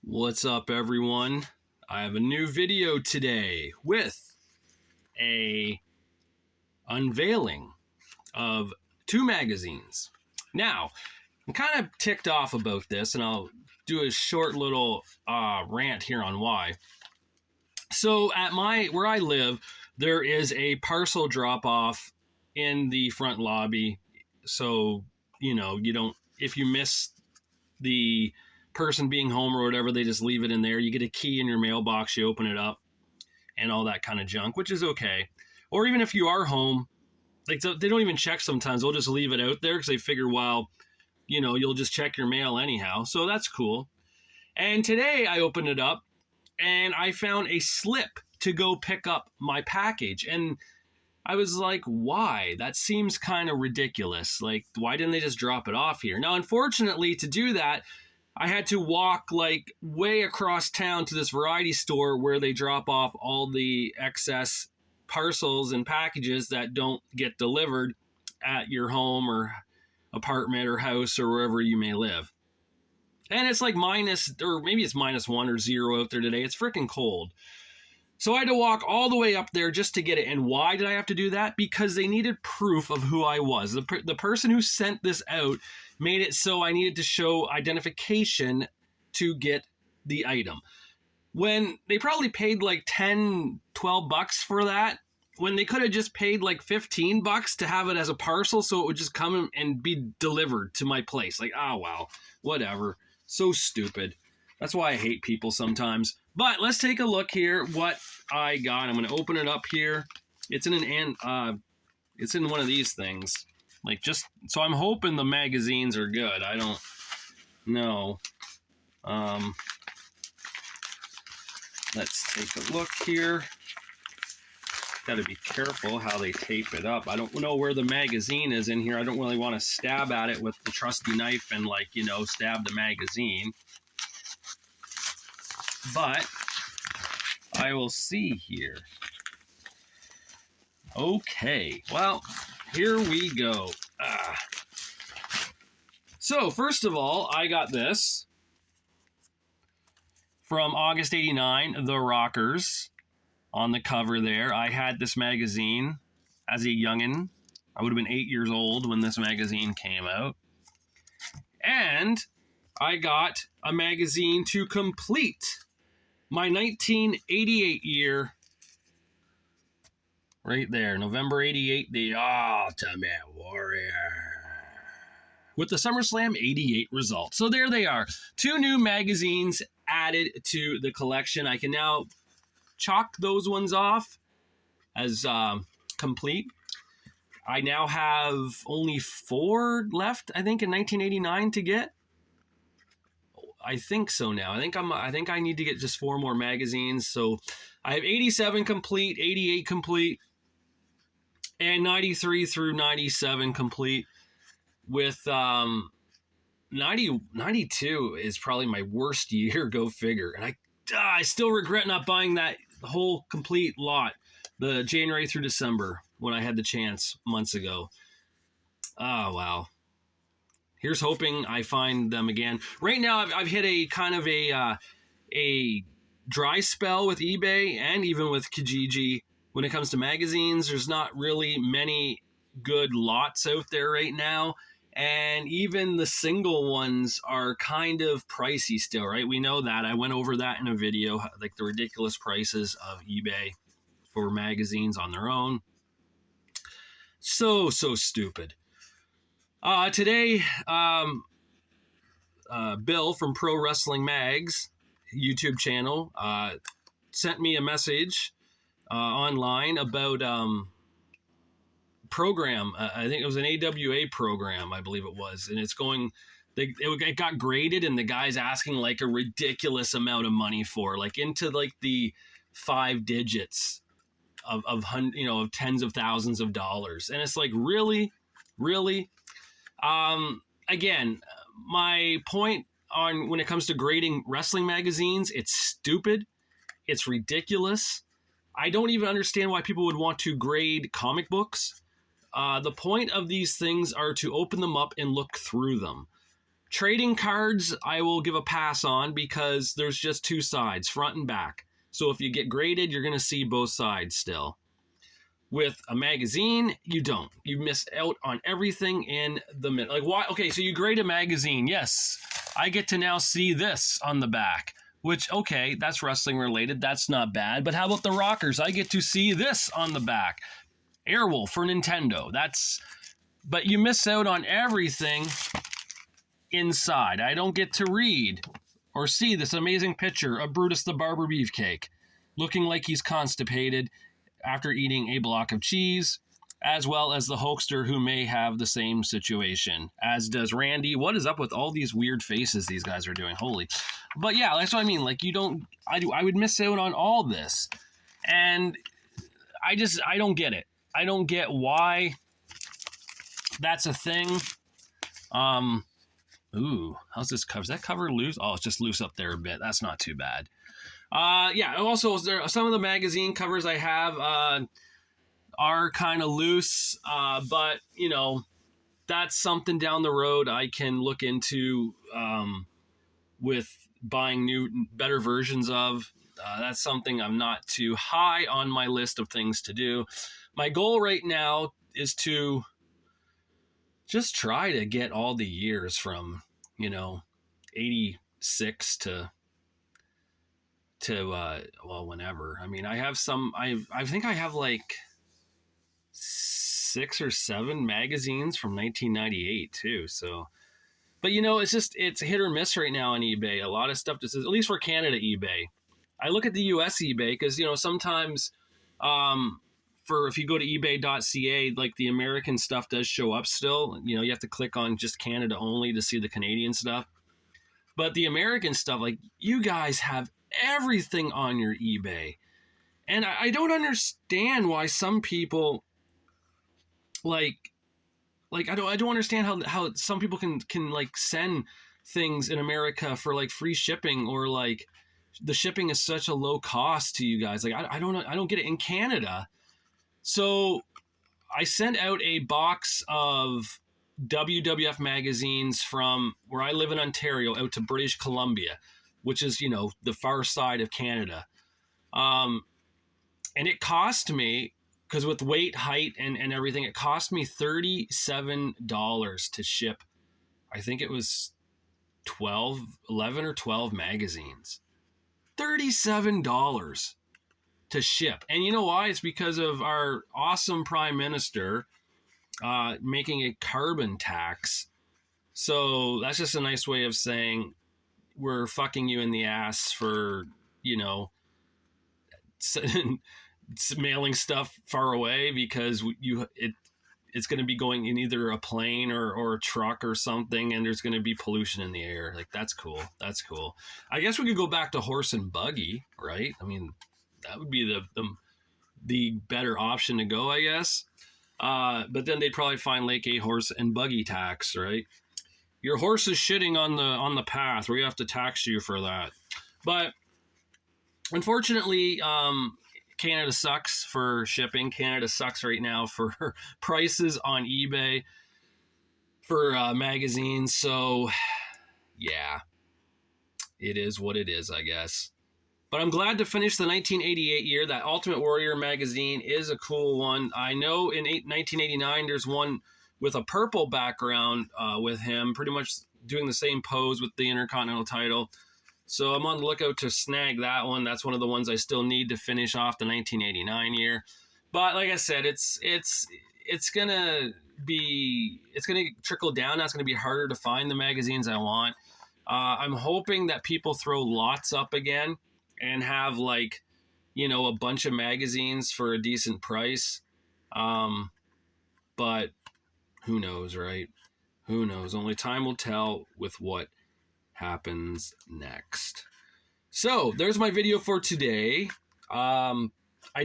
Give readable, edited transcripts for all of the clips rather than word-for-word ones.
What's up, everyone? I have a new video today with a unveiling of two magazines. Now, I'm kind of ticked off about this, and I'll do a short little rant here on why. So, at where I live, there is a parcel drop off in the front lobby. So, you don't, if you miss the person being home or whatever, they just leave it in there. You get a key in your mailbox, you open it up, and all that kind of junk, which is okay. Or even if you are home, like they don't even check sometimes. They'll just leave it out there because they figure, well, you'll just check your mail anyhow. So that's cool. And today I opened it up and I found a slip to go pick up my package. And I was like, why? That seems kind of ridiculous. Like, why didn't they just drop it off here? Now, unfortunately, to do that, I had to walk like way across town to this variety store where they drop off all the excess parcels and packages that don't get delivered at your home or apartment or house or wherever you may live. And it's like minus, or maybe it's -1 or 0 out there today. It's freaking cold. So I had to walk all the way up there just to get it. And why did I have to do that? Because they needed proof of who I was. The person who sent this out made it so I needed to show identification to get the item. When they probably paid like $10-12 for that, when they could have just paid like $15 to have it as a parcel so it would just come and be delivered to my place. Like, oh, wow, whatever. So stupid. That's why I hate people sometimes. But let's take a look here what I got. I'm going to open it up here. It's in it's in one of these things. Like, just so I'm hoping the magazines are good. I don't know. Let's take a look here. Got to be careful how they tape it up. I don't know where the magazine is in here. I don't really want to stab at it with the trusty knife and stab the magazine. But I will see here. Okay, well, here we go. So, first of all, I got this from August '89, The Rockers. On the cover there, I had this magazine as a youngin'. I would have been 8 years old when this magazine came out. And I got a magazine to complete my 1988 year. Right there, November '88, the Ultimate Warrior. With the SummerSlam '88 results. So there they are. Two new magazines added to the collection. I can now chalk those ones off as complete. I now have only 4 left, I think, in 1989 to get. I think so now. I think I need to get just 4 more magazines. So I have 87 complete, 88 complete, and 93 through 97 complete. With 92 is probably my worst year, go figure. And I still regret not buying that whole complete lot, the January through December, when I had the chance months ago. Oh, wow. Here's hoping I find them again. Right now, I've hit a kind of a dry spell with eBay and even with Kijiji. When it comes to magazines, there's not really many good lots out there right now. And even the single ones are kind of pricey still, right? We know that. I went over that in a video, like the ridiculous prices of eBay for magazines on their own. So stupid. Today, Bill from Pro Wrestling Mag's YouTube channel sent me a message online about program. I think it was an AWA program, I believe it was, and it's going. It got graded, and the guy's asking like a ridiculous amount of money for, like into like the 5 digits of tens of thousands of dollars, and it's like really. Again, my point on when it comes to grading wrestling magazines, it's stupid, it's ridiculous. I don't even understand why people would want to grade comic books. The point of these things are to open them up and look through them. Trading cards, I will give a pass on because there's just two sides, front and back. So if you get graded, you're going to see both sides still. With a magazine, you don't. You miss out on everything in the middle. Like, why? Okay, so you grade a magazine. Yes, I get to now see this on the back, which, okay, that's wrestling related. That's not bad. But how about the rockers? I get to see this on the back. Airwolf for Nintendo. But you miss out on everything inside. I don't get to read or see this amazing picture of Brutus the Barber Beefcake looking like he's constipated after eating a block of cheese, as well as the hoaxer who may have the same situation, as does Randy. What is up with all these weird faces these guys are doing? Holy. But yeah, that's what I mean. Like, I would miss out on all this. And I don't get it. I don't get why that's a thing. Ooh, how's this cover? Is that cover loose? Oh, it's just loose up there a bit. That's not too bad. Yeah, also, some of the magazine covers I have are kind of loose, but, you know, that's something down the road I can look into with buying better versions of. That's something I'm not too high on my list of things to do. My goal right now is to just try to get all the years from, 86 to whenever. I mean, I have I think I have like 6 or 7 magazines from 1998 too. So, but it's hit or miss right now on eBay. A lot of stuff just is, at least for Canada eBay. I look at the US eBay because, sometimes if you go to ebay.ca, like the American stuff does show up still. You have to click on just Canada only to see the Canadian stuff. But the American stuff, like, you guys have everything on your eBay. And I don't understand why some people like I don't understand how some people can like send things in America for like free shipping, or like the shipping is such a low cost to you guys. Like, I don't get it in Canada. So I sent out a box of WWF magazines from where I live in Ontario out to British Columbia, which is, the far side of Canada. And it cost me, because with weight, height, and everything, it cost me $37 to ship. I think it was 11 or 12 magazines. $37 to ship. And you know why? It's because of our awesome Prime Minister making a carbon tax. So that's just a nice way of saying we're fucking you in the ass for, mailing stuff far away, because it's going to be going in either a plane or a truck or something, and there's going to be pollution in the air. Like, that's cool. That's cool. I guess we could go back to horse and buggy, right? I mean, that would be the better option to go, I guess. But then they'd probably find like a horse and buggy tax, right? Your horse is shitting on the path. We have to tax you for that. But unfortunately, Canada sucks for shipping. Canada sucks right now for prices on eBay for magazines. So, yeah, it is what it is, I guess. But I'm glad to finish the 1988 year. That Ultimate Warrior magazine is a cool one. I know in 1989 there's one with a purple background with him, pretty much doing the same pose with the Intercontinental title. So I'm on the lookout to snag that one. That's one of the ones I still need to finish off the 1989 year. But like I said, it's gonna trickle down. That's gonna be harder to find the magazines I want. I'm hoping that people throw lots up again and have like, a bunch of magazines for a decent price. But who knows, right? Who knows? Only time will tell with what happens next. So there's my video for today. I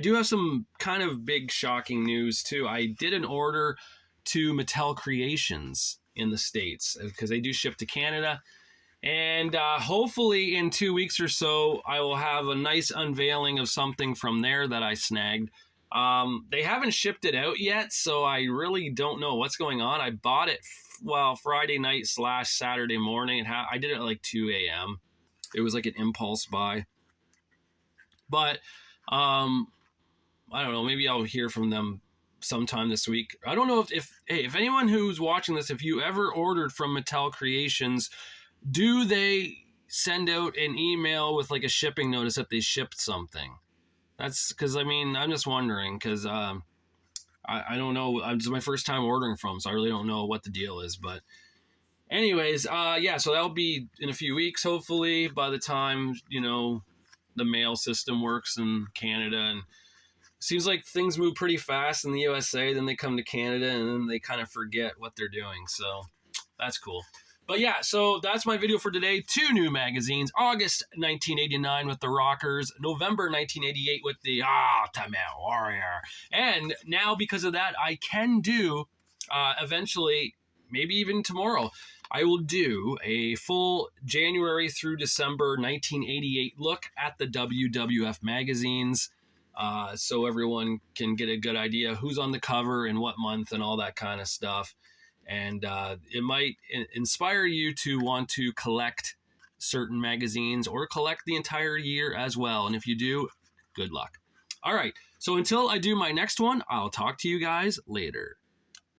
do have some kind of big shocking news too. I did an order to Mattel Creations in the States because they do ship to Canada. And hopefully in 2 weeks or so, I will have a nice unveiling of something from there that I snagged. They haven't shipped it out yet, so I really don't know what's going on. I bought it Friday night / Saturday morning. I did it at like 2 a.m. It was like an impulse buy. But I don't know, maybe I'll hear from them sometime this week. I don't know if anyone who's watching this, if you ever ordered from Mattel Creations, do they send out an email with like a shipping notice that they shipped something? That's because I'm just wondering, because I don't know. It's my first time ordering from, so I really don't know what the deal is. But anyways, yeah, so that'll be in a few weeks, hopefully, by the time, the mail system works in Canada. And it seems like things move pretty fast in the USA, then they come to Canada, and then they kind of forget what they're doing. So that's cool. But yeah, so that's my video for today. 2 new magazines. August 1989 with the Rockers. November 1988 with the Ultimate Warrior. And now because of that, I can do, eventually, maybe even tomorrow, I will do a full January through December 1988 look at the WWF magazines. So everyone can get a good idea who's on the cover and what month and all that kind of stuff. And it might inspire you to want to collect certain magazines or collect the entire year as well. And if you do, good luck. All right. So until I do my next one, I'll talk to you guys later.